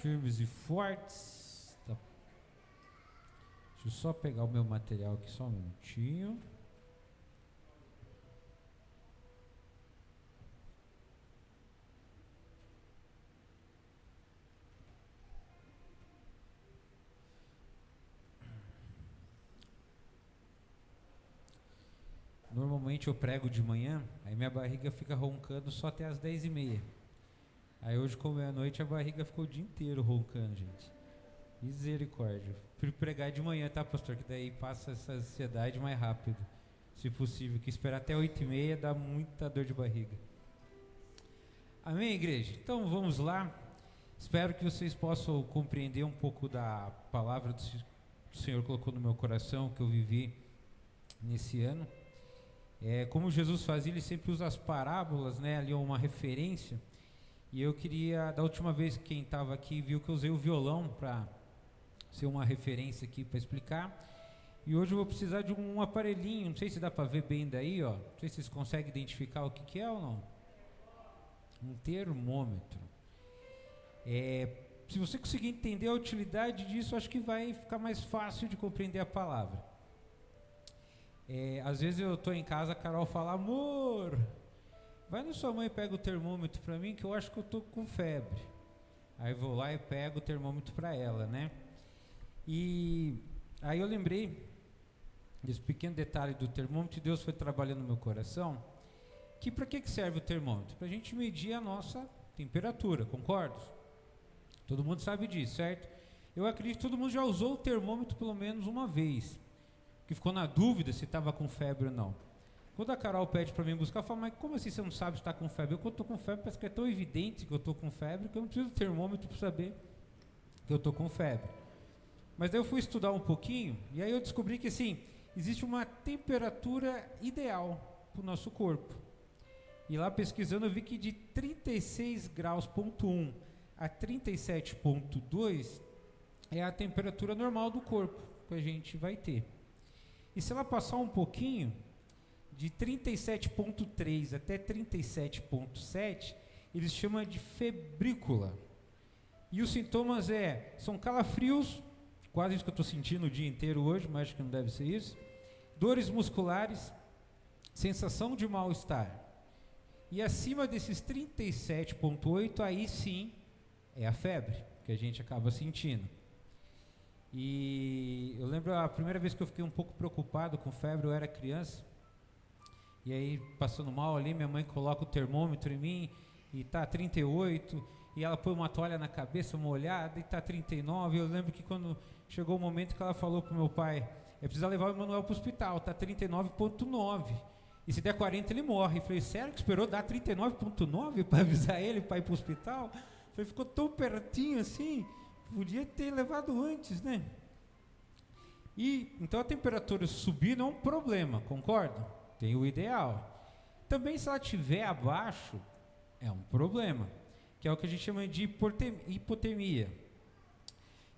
firmes e fortes. Tá. Deixa eu só pegar o meu material aqui, só um minutinho. Normalmente eu prego de manhã, aí minha barriga fica roncando só até as 10h30. Aí hoje, como é à noite, a barriga ficou o dia inteiro roncando, gente. Misericórdia. Prefiro pregar de manhã, tá, pastor? Que daí passa essa ansiedade mais rápido, se possível. Que esperar até 8h30 dá muita dor de barriga. Amém, igreja? Então vamos lá. Espero que vocês possam compreender um pouco da palavra que o Senhor colocou no meu coração, que eu vivi nesse ano. Como Jesus fazia, ele sempre usa as parábolas, né? Ali uma referência. E eu queria, da última vez que quem estava aqui viu que eu usei o violão para ser uma referência aqui para explicar. E hoje eu vou precisar de um aparelhinho, não sei se dá para ver bem daí, ó. Não sei se vocês conseguem identificar o que é ou não. Um termômetro. Se você conseguir entender a utilidade disso, acho que vai ficar mais fácil de compreender a palavra. Às vezes eu estou em casa, a Carol fala: amor, vai na sua mãe e pega o termômetro para mim, que eu acho que eu estou com febre. Aí vou lá e pego o termômetro para ela, né? E aí eu lembrei desse pequeno detalhe do termômetro, e Deus foi trabalhando no meu coração, que para que serve o termômetro? Para a gente medir a nossa temperatura, concorda? Todo mundo sabe disso, certo? Eu acredito que todo mundo já usou o termômetro pelo menos uma vez, que ficou na dúvida se estava com febre ou não. Quando a Carol pede para mim buscar, eu falo: mas como assim você não sabe se está com febre? Eu, quando estou com febre, parece que é tão evidente que eu estou com febre, que eu não preciso do termômetro para saber que eu estou com febre. Mas daí eu fui estudar um pouquinho, e aí eu descobri que assim, existe uma temperatura ideal para o nosso corpo. E lá pesquisando eu vi que de 36 graus,1 a 37,2 é a temperatura normal do corpo que a gente vai ter. E se ela passar um pouquinho, de 37,3 até 37,7, eles chamam de febrícula. E os sintomas são calafrios, quase isso que eu estou sentindo o dia inteiro hoje, mas acho que não deve ser isso. Dores musculares, sensação de mal-estar. E acima desses 37,8, aí sim é a febre que a gente acaba sentindo. E eu lembro a primeira vez que eu fiquei um pouco preocupado com febre, eu era criança, e aí passando mal ali, minha mãe coloca o termômetro em mim, e tá 38, e ela põe uma toalha na cabeça molhada, e tá 39, eu lembro que quando chegou o momento que ela falou pro meu pai: precisa levar o Emanuel pro hospital, tá 39,9, e se der 40 ele morre. Eu falei: sério que esperou dar 39,9 para avisar ele para ir pro hospital? Eu falei: ficou tão pertinho assim, podia ter levado antes, né? E então a temperatura subir não é um problema, concorda? Tem o ideal. Também se ela estiver abaixo, é um problema, que é o que a gente chama de hipotermia,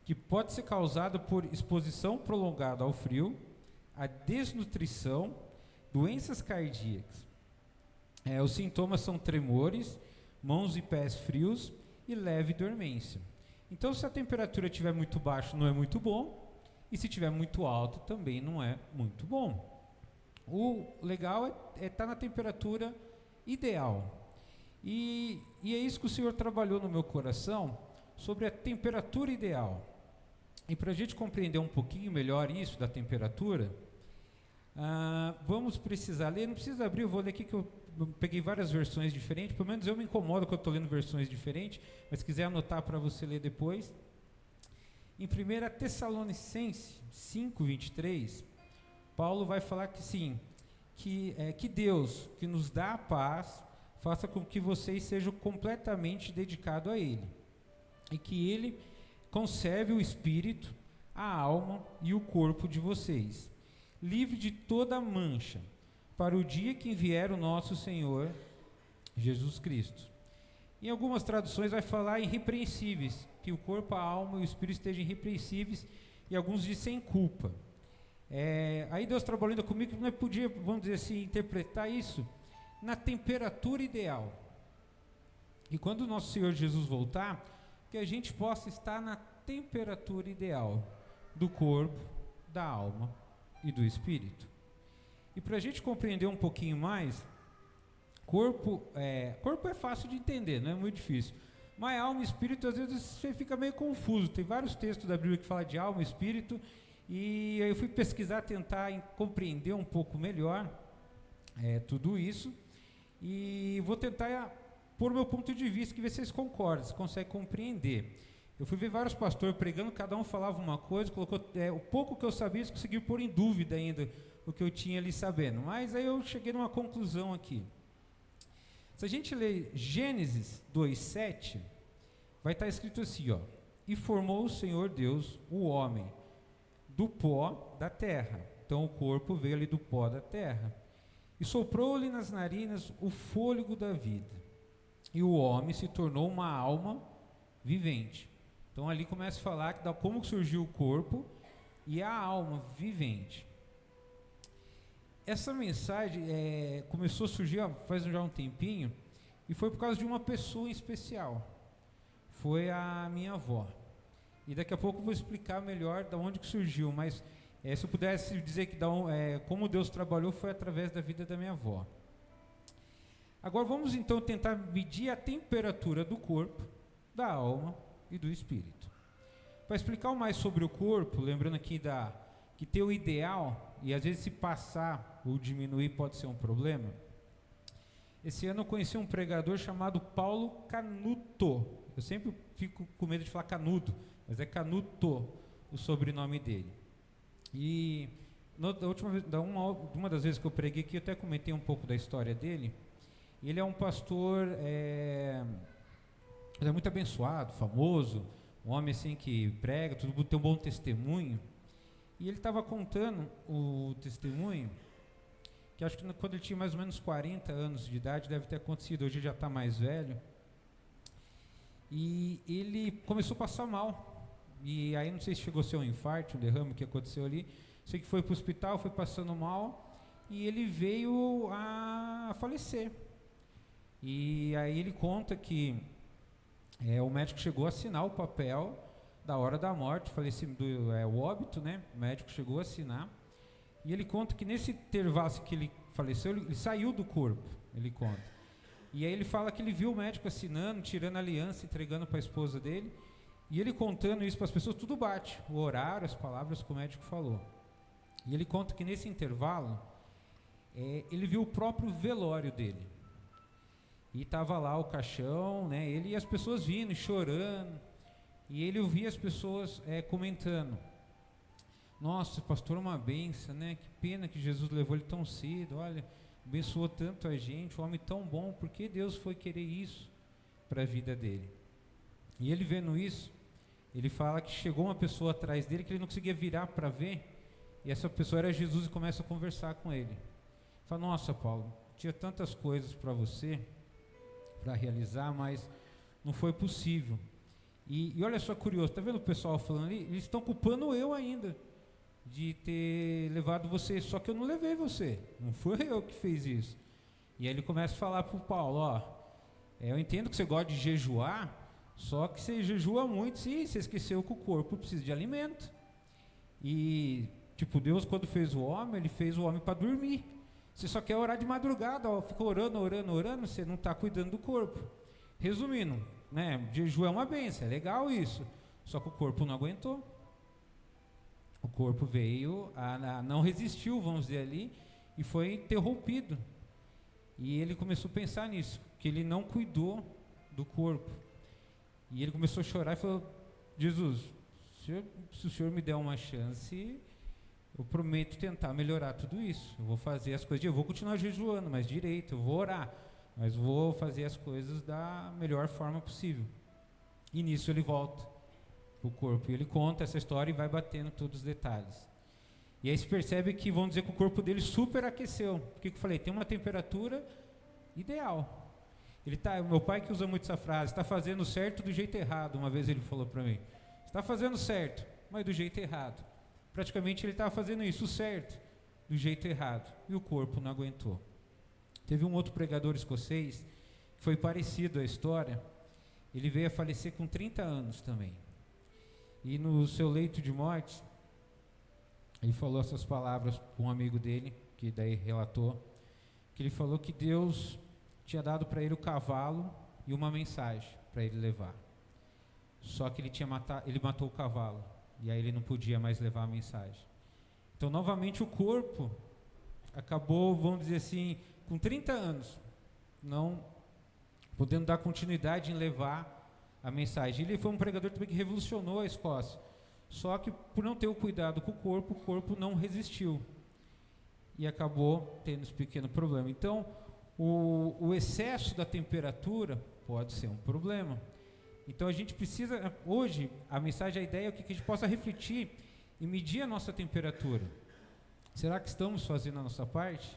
que pode ser causada por exposição prolongada ao frio, a desnutrição, doenças cardíacas. Os sintomas são tremores, mãos e pés frios e leve dormência. Então, se a temperatura estiver muito baixa, não é muito bom, e se estiver muito alta, também não é muito bom. O legal é estar na temperatura ideal. E é isso que o Senhor trabalhou no meu coração, sobre a temperatura ideal. E para a gente compreender um pouquinho melhor isso da temperatura, vamos precisar ler, não precisa abrir, eu vou ler aqui que eu peguei várias versões diferentes, pelo menos eu me incomodo que eu estou lendo versões diferentes, mas se quiser anotar para você ler depois. Em 1 Tessalonicenses 5:23, Paulo vai falar que sim, que Deus, que nos dá a paz, faça com que vocês sejam completamente dedicados a Ele, e que Ele conserve o espírito, a alma e o corpo de vocês, livre de toda mancha, para o dia que vier o nosso Senhor Jesus Cristo. Em algumas traduções vai falar irrepreensíveis, que o corpo, a alma e o espírito estejam irrepreensíveis, e alguns dizem sem culpa. Aí Deus trabalhando comigo, não podia, vamos dizer assim, interpretar isso na temperatura ideal. E quando o nosso Senhor Jesus voltar, que a gente possa estar na temperatura ideal do corpo, da alma e do espírito. E para a gente compreender um pouquinho mais, corpo é fácil de entender, não é muito difícil. Mas alma e espírito, às vezes você fica meio confuso. Tem vários textos da Bíblia que falam de alma e espírito, e aí eu fui pesquisar, tentar compreender um pouco melhor tudo isso, e vou tentar pôr o meu ponto de vista, que vocês concordam, se conseguem compreender. Eu fui ver vários pastores pregando, cada um falava uma coisa, colocou o pouco que eu sabia, eles conseguiram pôr em dúvida ainda o que eu tinha ali sabendo. Mas aí eu cheguei numa conclusão aqui. Se a gente ler Gênesis 2:7, vai estar escrito assim, ó: e formou o Senhor Deus o homem do pó da terra. Então o corpo veio ali do pó da terra. E soprou-lhe nas narinas o fôlego da vida. E o homem se tornou uma alma vivente. Então ali começa a falar que como surgiu o corpo e a alma vivente. Essa mensagem começou a surgir faz já um tempinho, e foi por causa de uma pessoa em especial. Foi a minha avó. E daqui a pouco eu vou explicar melhor de onde que surgiu, mas se eu pudesse dizer que como Deus trabalhou, foi através da vida da minha avó. Agora vamos então tentar medir a temperatura do corpo, da alma e do espírito. Para explicar mais sobre o corpo, lembrando aqui que ter o ideal, e às vezes se passar ou diminuir pode ser um problema. Esse ano eu conheci um pregador chamado Paulo Canuto. Eu sempre fico com medo de falar Canudo, mas é Canuto o sobrenome dele. E da última vez, uma das vezes que eu preguei aqui, eu até comentei um pouco da história dele. Ele é um pastor muito abençoado, famoso, um homem assim que prega, tudo tem um bom testemunho. E ele estava contando o testemunho, que acho que quando ele tinha mais ou menos 40 anos de idade, deve ter acontecido, hoje ele já está mais velho. E ele começou a passar mal. E aí não sei se chegou a ser um infarto, um derrame, o que aconteceu ali. Sei que foi para o hospital, foi passando mal, e ele veio a falecer. E aí ele conta que o médico chegou a assinar o papel da hora da morte, o óbito, né? O médico chegou a assinar. E ele conta que nesse intervalo que ele faleceu, ele saiu do corpo, ele conta. E aí ele fala que ele viu o médico assinando, tirando a aliança, entregando para a esposa dele. E ele contando isso para as pessoas, tudo bate, o horário, as palavras que o médico falou. E ele conta que nesse intervalo, ele viu o próprio velório dele. E estava lá o caixão, né? Ele e as pessoas vindo, chorando. E ele ouvia as pessoas comentando: nossa, pastor, uma benção, né? Que pena que Jesus levou ele tão cedo. Olha, abençoou tanto a gente, um homem tão bom. Por que Deus foi querer isso para a vida dele? E ele vendo isso, ele fala que chegou uma pessoa atrás dele que ele não conseguia virar para ver. E essa pessoa era Jesus, e começa a conversar com ele. Fala: nossa, Paulo, tinha tantas coisas para você, para realizar, mas não foi possível. E olha só, curioso, tá vendo o pessoal falando ali? Eles estão culpando eu ainda de ter levado você, só que eu não levei você, não foi eu que fiz isso. E aí ele começa a falar para o Paulo: eu entendo que você gosta de jejuar, só que você jejua muito, sim, você esqueceu que o corpo precisa de alimento. E Deus, quando fez o homem, ele fez o homem para dormir. Você só quer orar de madrugada, fica orando, você não está cuidando do corpo. Resumindo, né, jejum é uma bênção, é legal isso, só que o corpo não aguentou. O corpo veio, não resistiu, vamos dizer ali, e foi interrompido. E ele começou a pensar nisso, que ele não cuidou do corpo. E ele começou a chorar e falou: Jesus, se o Senhor me der uma chance, eu prometo tentar melhorar tudo isso. Eu vou fazer as coisas, eu vou continuar jejuando, mas direito, eu vou orar, mas vou fazer as coisas da melhor forma possível. E nisso ele volta para o corpo, e ele conta essa história e vai batendo todos os detalhes. E aí se percebe que, vamos dizer, que o corpo dele superaqueceu. Por que eu falei? Tem uma temperatura ideal. Meu pai que usa muito essa frase: está fazendo certo do jeito errado. Uma vez ele falou para mim: está fazendo certo, mas do jeito errado. Praticamente ele estava fazendo isso, certo, do jeito errado, e o corpo não aguentou. Teve um outro pregador escocês que foi parecido à história, ele veio a falecer com 30 anos também. E no seu leito de morte, ele falou essas palavras para um amigo dele, que daí relatou, que ele falou que Deus tinha dado para ele o cavalo e uma mensagem para ele levar. Só que ele matou o cavalo, e aí ele não podia mais levar a mensagem. Então, novamente, o corpo acabou, vamos dizer assim, com 30 anos, não podendo dar continuidade em levar a mensagem. Ele foi um pregador também que revolucionou a Escócia. Só que, por não ter o cuidado com o corpo não resistiu. E acabou tendo esse pequeno problema. Então, o excesso da temperatura pode ser um problema. Então, a gente precisa, hoje, a mensagem, a ideia é que a gente possa refletir e medir a nossa temperatura. Será que estamos fazendo a nossa parte?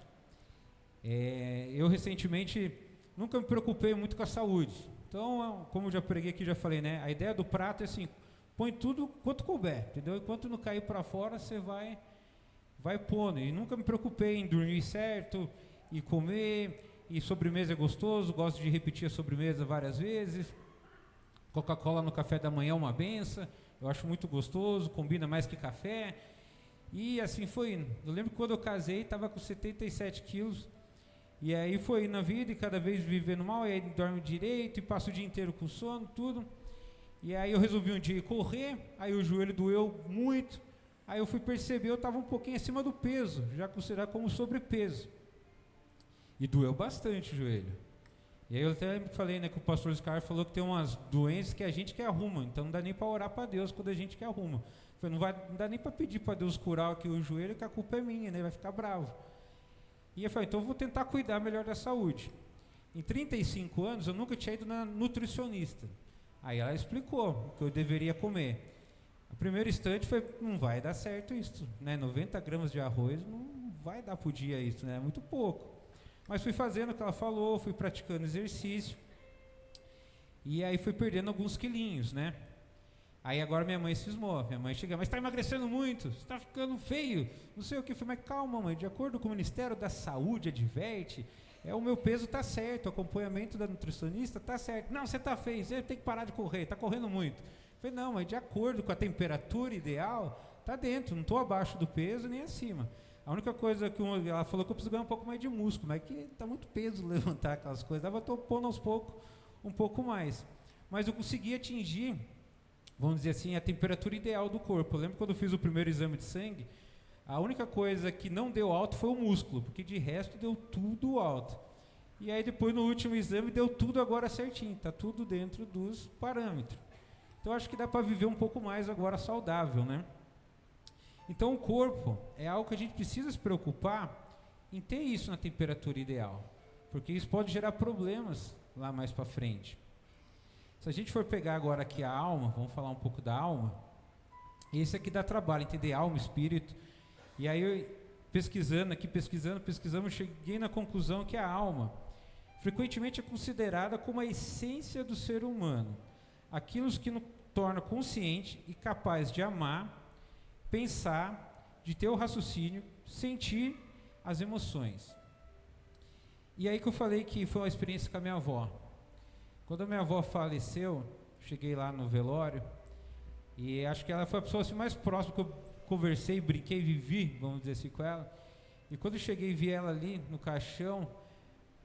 Eu, recentemente, nunca me preocupei muito com a saúde. Então, como eu já preguei aqui, já falei, né? A ideia do prato é assim, põe tudo quanto couber, entendeu? Enquanto não cair para fora, você vai pondo. E nunca me preocupei em dormir certo, e comer, e sobremesa é gostoso, gosto de repetir a sobremesa várias vezes. Coca-Cola no café da manhã é uma benção, eu acho muito gostoso, combina mais que café. E assim foi indo. Eu lembro que quando eu casei, estava com 77 quilos, e aí foi na vida, e cada vez vivendo mal, e aí dorme direito, e passa o dia inteiro com sono, tudo. E aí eu resolvi um dia correr, aí o joelho doeu muito, aí eu fui perceber, eu estava um pouquinho acima do peso, já considerado como sobrepeso. E doeu bastante o joelho. E aí eu até falei, né, que o pastor Oscar falou que tem umas doenças que a gente que arruma, então não dá nem para orar para Deus quando a gente que arruma. Falei, não dá nem para pedir para Deus curar aqui o joelho, que a culpa é minha, né, vai ficar bravo. E eu falei, então eu vou tentar cuidar melhor da saúde. Em 35 anos eu nunca tinha ido na nutricionista. Aí ela explicou o que eu deveria comer. O primeiro instante foi, não vai dar certo isso, né, 90 gramas de arroz não vai dar pro dia isso, né, é muito pouco. Mas fui fazendo o que ela falou, fui praticando exercício, e aí fui perdendo alguns quilinhos, né. Aí agora minha mãe cismou, minha mãe chega, mas está emagrecendo muito, você está ficando feio, não sei o que. Eu falei, mas calma mãe, de acordo com o Ministério da Saúde adverte, o meu peso está certo, o acompanhamento da nutricionista está certo. Não, você está feio, você tem que parar de correr, está correndo muito. Eu falei, não, mas de acordo com a temperatura ideal, está dentro, não estou abaixo do peso nem acima. A única coisa que ela falou que eu preciso ganhar um pouco mais de músculo, mas que está muito peso levantar aquelas coisas, eu estou pondo aos poucos um pouco mais. Mas eu consegui atingir, vamos dizer assim, a temperatura ideal do corpo. Eu lembro quando eu fiz o primeiro exame de sangue, a única coisa que não deu alto foi o músculo, porque de resto deu tudo alto. E aí depois no último exame deu tudo agora certinho, está tudo dentro dos parâmetros. Então acho que dá para viver um pouco mais agora saudável, né? Então o corpo é algo que a gente precisa se preocupar em ter isso na temperatura ideal, porque isso pode gerar problemas lá mais para frente. Se a gente for pegar agora aqui a alma, vamos falar um pouco da alma, esse aqui dá trabalho, entender alma, espírito. E aí eu pesquisando, eu cheguei na conclusão que a alma frequentemente é considerada como a essência do ser humano, aquilo que nos torna consciente e capaz de amar, pensar, de ter o raciocínio, sentir as emoções. E aí que eu falei que foi uma experiência com a minha avó. Quando a minha avó faleceu, cheguei lá no velório, e acho que ela foi a pessoa assim, mais próxima que eu conversei, brinquei, vivi, vamos dizer assim, com ela. E quando eu cheguei e vi ela ali no caixão,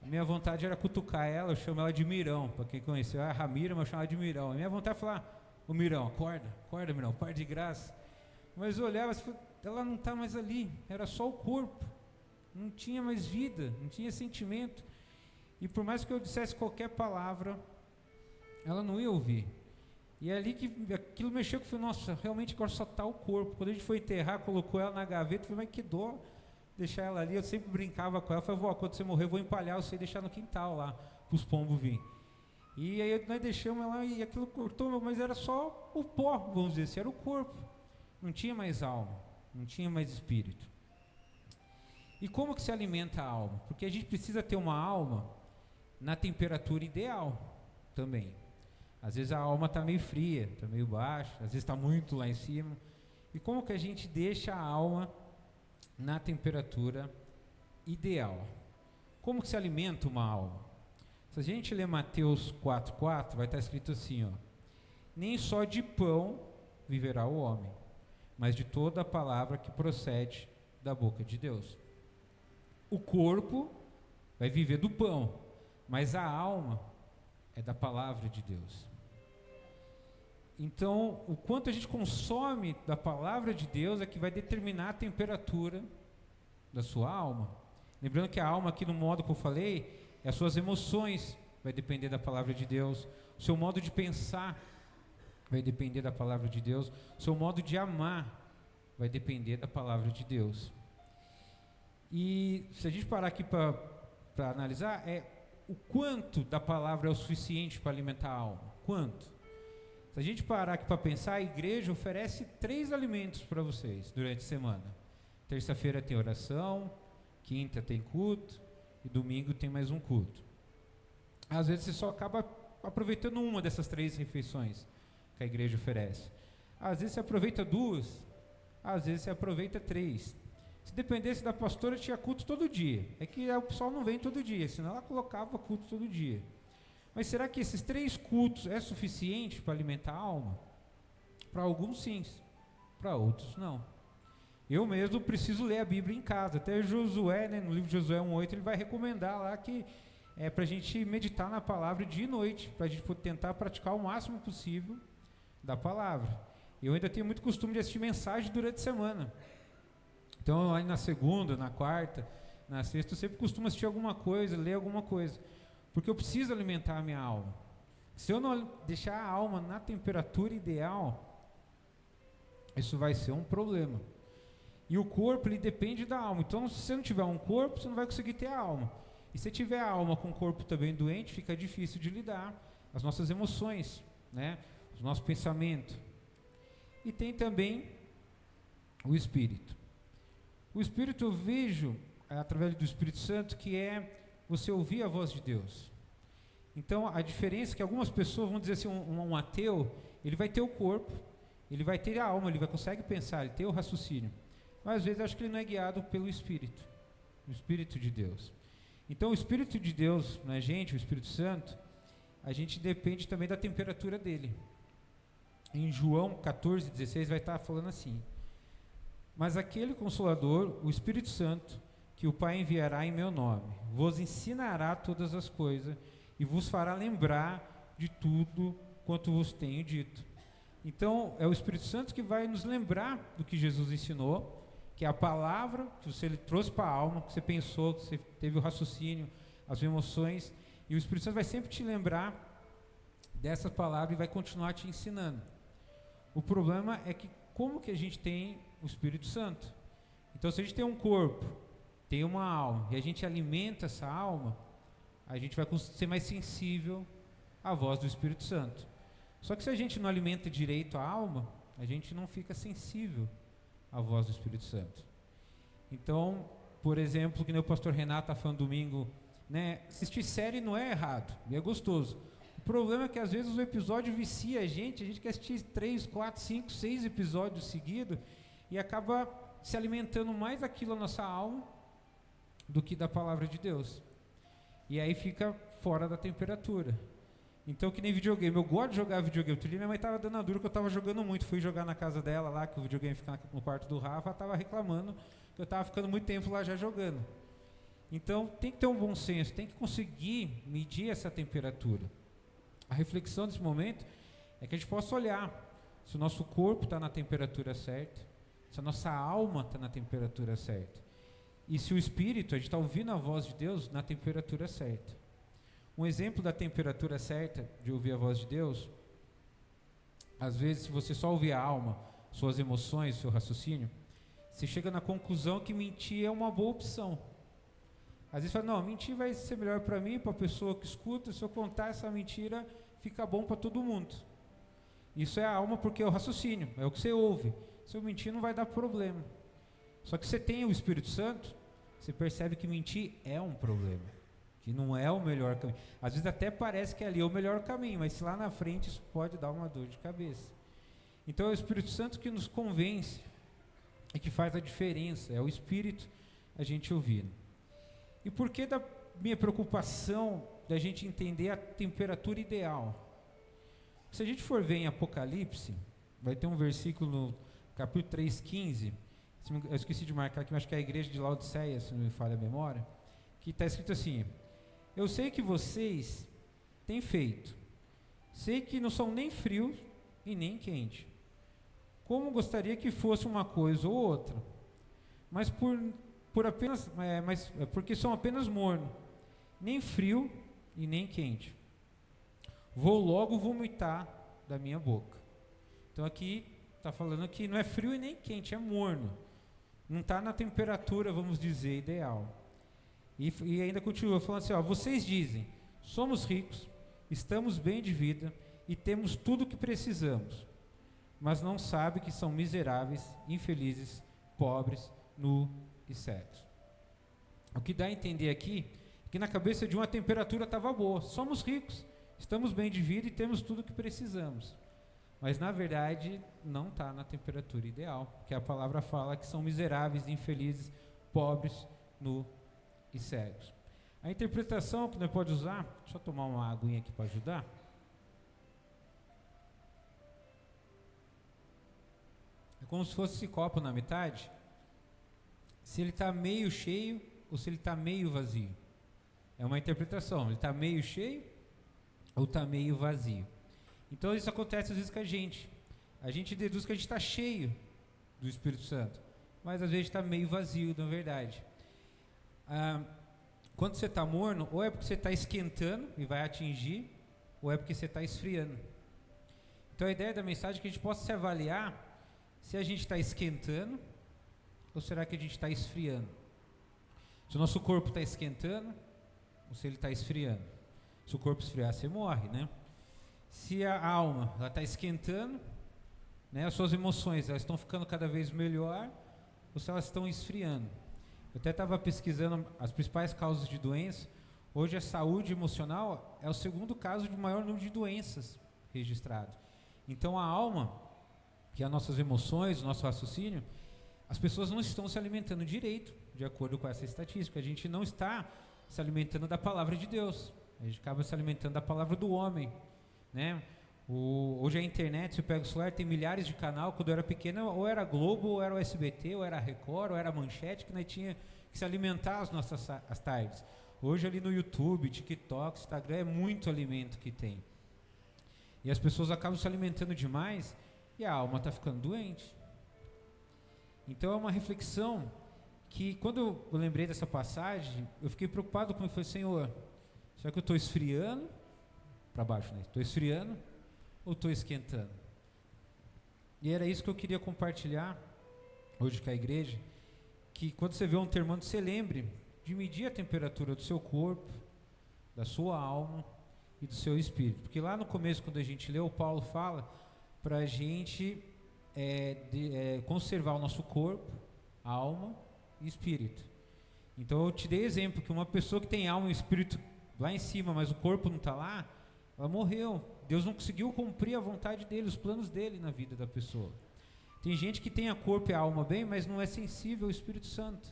a minha vontade era cutucar ela, eu chamo ela de Mirão, para quem conheceu, a Ramira, mas eu chamo ela de Mirão. A minha vontade é falar, ô Mirão, acorda Mirão, par de graça. Mas eu olhava, ela não está mais ali, era só o corpo, não tinha mais vida, não tinha sentimento. E por mais que eu dissesse qualquer palavra, ela não ia ouvir. E é ali que aquilo mexeu, que eu falei, nossa, realmente agora só está o corpo. Quando a gente foi enterrar, colocou ela na gaveta, eu falei, mas que dó deixar ela ali. Eu sempre brincava com ela, falei, vó, quando você morrer eu vou empalhar você e deixar no quintal lá, para os pombos virem. E aí nós deixamos ela e aquilo cortou, mas era só o pó, vamos dizer assim, era o corpo. Não tinha mais alma, não tinha mais espírito. E como que se alimenta a alma? Porque a gente precisa ter uma alma na temperatura ideal também. Às vezes a alma está meio fria, está meio baixa, às vezes está muito lá em cima. E como que a gente deixa a alma na temperatura ideal? Como que se alimenta uma alma? Se a gente ler Mateus 4,4, vai estar escrito assim, ó: nem só de pão viverá o homem, mas de toda a palavra que procede da boca de Deus. O corpo vai viver do pão, mas a alma é da palavra de Deus. Então, o quanto a gente consome da palavra de Deus é que vai determinar a temperatura da sua alma. Lembrando que a alma, aqui no modo que eu falei, é as suas emoções, vai depender da palavra de Deus. O seu modo de pensar vai depender da palavra de Deus. O seu modo de amar vai depender da palavra de Deus. E se a gente parar aqui para analisar, o quanto da palavra é o suficiente para alimentar a alma. Quanto? Se a gente parar aqui para pensar, a igreja oferece 3 alimentos para vocês durante a semana. Terça-feira tem oração, quinta tem culto e domingo tem mais um culto. Às vezes você só acaba aproveitando uma dessas 3 refeições que a igreja oferece. Às vezes você aproveita 2, às vezes você aproveita 3. Se dependesse da pastora, tinha culto todo dia. É que o pessoal não vem todo dia, senão ela colocava culto todo dia. Mas será que esses 3 cultos é suficiente para alimentar a alma? Para alguns sim, para outros não. Eu mesmo preciso ler a Bíblia em casa. Até Josué, no livro de Josué 1,8, ele vai recomendar lá que é para a gente meditar na palavra dia e noite, para a gente tentar praticar o máximo possível da palavra. Eu ainda tenho muito costume de assistir mensagem durante a semana. Então, aí na segunda, na quarta, na sexta, eu sempre costumo assistir alguma coisa, ler alguma coisa, porque eu preciso alimentar a minha alma. Se eu não deixar a alma na temperatura ideal, isso vai ser um problema. E o corpo, ele depende da alma. Então, se você não tiver um corpo, você não vai conseguir ter a alma. E se tiver a alma com o corpo também doente, fica difícil de lidar. As nossas emoções, o nosso pensamento. E tem também o Espírito. O Espírito eu vejo, através do Espírito Santo, que é você ouvir a voz de Deus. Então, a diferença é que algumas pessoas, vão dizer assim, um ateu, ele vai ter o corpo, ele vai ter a alma, ele vai conseguir pensar, ele tem o raciocínio. Mas às vezes eu acho que ele não é guiado pelo Espírito, o Espírito de Deus. Então, o Espírito de Deus na gente, o Espírito Santo, a gente depende também da temperatura dele. Em João 14,16 vai estar falando assim: mas aquele Consolador, o Espírito Santo, que o Pai enviará em meu nome, vos ensinará todas as coisas e vos fará lembrar de tudo quanto vos tenho dito. Então, é o Espírito Santo que vai nos lembrar do que Jesus ensinou, que é a palavra que você trouxe para a alma, que você pensou, que você teve o raciocínio, as emoções, e o Espírito Santo vai sempre te lembrar dessa palavra e vai continuar te ensinando. O problema é que como que a gente tem o Espírito Santo? Então, se a gente tem um corpo, tem uma alma, e a gente alimenta essa alma, a gente vai ser mais sensível à voz do Espírito Santo. Só que se a gente não alimenta direito a alma, a gente não fica sensível à voz do Espírito Santo. Então, por exemplo, que nem o pastor Renato está falando domingo, assistir série não é errado, é gostoso. O problema é que às vezes o episódio vicia a gente quer assistir 3, 4, 5, 6 episódios seguidos e acaba se alimentando mais daquilo na nossa alma do que da palavra de Deus. E aí fica fora da temperatura. Então, que nem videogame, eu gosto de jogar videogame. Outro dia minha mãe estava dando a dura que eu estava jogando muito. Fui jogar na casa dela lá, que o videogame fica no quarto do Rafa, ela estava reclamando que eu estava ficando muito tempo lá já jogando. Então, tem que ter um bom senso, tem que conseguir medir essa temperatura. A reflexão desse momento é que a gente possa olhar se o nosso corpo está na temperatura certa, se a nossa alma está na temperatura certa, e se o espírito, a gente está ouvindo a voz de Deus na temperatura certa. Um exemplo da temperatura certa de ouvir a voz de Deus, às vezes, se você só ouvir a alma, suas emoções, seu raciocínio, você chega na conclusão que mentir é uma boa opção. Às vezes você fala, não, mentir vai ser melhor para mim, para a pessoa que escuta, se eu contar essa mentira, fica bom para todo mundo. Isso é a alma porque é o raciocínio, é o que você ouve. Se eu mentir não vai dar problema. Só que você tem o Espírito Santo, você percebe que mentir é um problema, que não é o melhor caminho. Às vezes até parece que ali é o melhor caminho, mas lá na frente isso pode dar uma dor de cabeça. Então é o Espírito Santo que nos convence e que faz a diferença, é o Espírito a gente ouvindo. E por que da minha preocupação da gente entender a temperatura ideal. Se a gente for ver em Apocalipse, vai ter um versículo no capítulo 3:15, eu esqueci de marcar aqui, mas acho que é a igreja de Laodiceia, se não me falha a memória, que está escrito assim: eu sei que vocês têm feito, sei que não são nem frios e nem quente, como gostaria que fosse uma coisa ou outra, mas porque são apenas morno, nem frio e nem quente. Vou logo vomitar da minha boca. Então aqui está falando que não é frio e nem quente, é morno. Não está na temperatura, vamos dizer, ideal. E ainda continua falando assim, vocês dizem, somos ricos, estamos bem de vida e temos tudo o que precisamos, mas não sabem que são miseráveis, infelizes, pobres, nus e cegos. O que dá a entender aqui é que na cabeça de uma temperatura estava boa, somos ricos, estamos bem de vida e temos tudo o que precisamos. Mas na verdade não está na temperatura ideal, porque a palavra fala que são miseráveis, infelizes, pobres, nus e cegos. A interpretação que nós podemos usar, deixa eu tomar uma aguinha aqui para ajudar. É como se fosse esse copo na metade, se ele está meio cheio ou se ele está meio vazio. É uma interpretação, ele está meio cheio ou está meio vazio. Então isso acontece às vezes com a gente deduz que a gente está cheio do Espírito Santo, mas às vezes está meio vazio, na verdade. Quando você está morno, ou é porque você está esquentando e vai atingir, ou é porque você está esfriando. Então a ideia da mensagem é que a gente possa se avaliar se a gente está esquentando ou será que a gente está esfriando. Se o nosso corpo está esquentando ou se ele está esfriando. Se o corpo esfriar, você morre, né? Se a alma está esquentando, né, as suas emoções elas estão ficando cada vez melhor ou se elas estão esfriando. Eu até estava pesquisando as principais causas de doença. Hoje a saúde emocional é o segundo caso de maior número de doenças registrado. Então a alma, que é as nossas emoções, o nosso raciocínio, as pessoas não estão se alimentando direito, de acordo com essa estatística. A gente não está se alimentando da palavra de Deus, a gente acaba se alimentando da palavra do homem, né? Hoje a internet, se eu pego o celular, tem milhares de canal. Quando eu era pequeno, ou era Globo, ou era o SBT, ou era Record, ou era Manchete, que nós tinha que se alimentar as tardes. Hoje ali no YouTube, TikTok, Instagram, é muito alimento que tem. E as pessoas acabam se alimentando demais e a alma está ficando doente. Então é uma reflexão que, quando eu lembrei dessa passagem, eu fiquei preocupado com ele. Falei, Senhor, será que eu estou esfriando? Para baixo, né? Estou esfriando ou estou esquentando? E era isso que eu queria compartilhar hoje com a igreja, que quando você vê um termômetro, você lembre de medir a temperatura do seu corpo, da sua alma e do seu espírito. Porque lá no começo, quando a gente leu, Paulo fala para a gente conservar o nosso corpo, alma e espírito. Então eu te dei exemplo que uma pessoa que tem alma e espírito lá em cima, mas o corpo não está lá, ela morreu. Deus não conseguiu cumprir a vontade dele, os planos dele na vida da pessoa. Tem gente que tem a corpo e a alma bem, mas não é sensível ao Espírito Santo.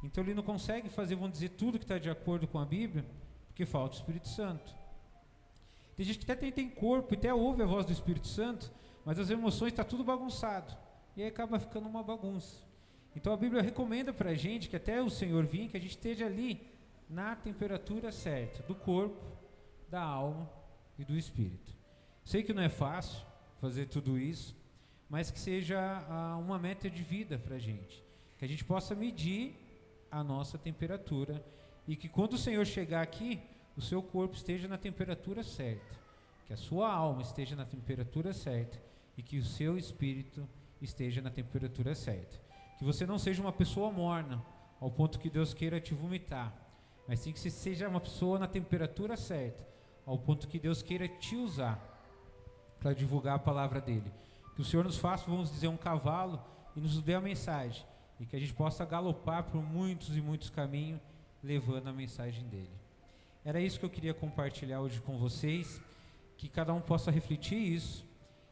Então ele não consegue fazer, vamos dizer, tudo que está de acordo com a Bíblia, porque falta o Espírito Santo. Tem gente que até tem corpo, e até ouve a voz do Espírito Santo, mas as emoções estão tudo bagunçado. E aí acaba ficando uma bagunça. Então a Bíblia recomenda para a gente, que até o Senhor vir, que a gente esteja ali na temperatura certa, do corpo, da alma e do espírito. Sei que não é fácil fazer tudo isso, mas que seja uma meta de vida para a gente, que a gente possa medir a nossa temperatura e que quando o Senhor chegar aqui, o seu corpo esteja na temperatura certa, que a sua alma esteja na temperatura certa e que o seu espírito esteja na temperatura certa. Que você não seja uma pessoa morna ao ponto que Deus queira te vomitar, mas sim que você seja uma pessoa na temperatura certa ao ponto que Deus queira te usar para divulgar a palavra dele. Que o Senhor nos faça, vamos dizer, um cavalo e nos dê a mensagem, e que a gente possa galopar por muitos e muitos caminhos levando a mensagem dele. Era isso que eu queria compartilhar hoje com vocês, que cada um possa refletir isso,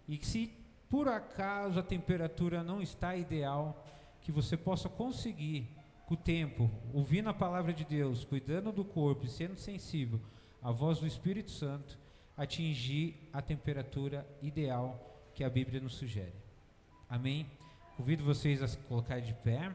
e que se por acaso a temperatura não está ideal, que você possa conseguir, com o tempo, ouvindo a palavra de Deus, cuidando do corpo e sendo sensível a voz do Espírito Santo, atingir a temperatura ideal que a Bíblia nos sugere. Amém? Convido vocês a se colocar de pé.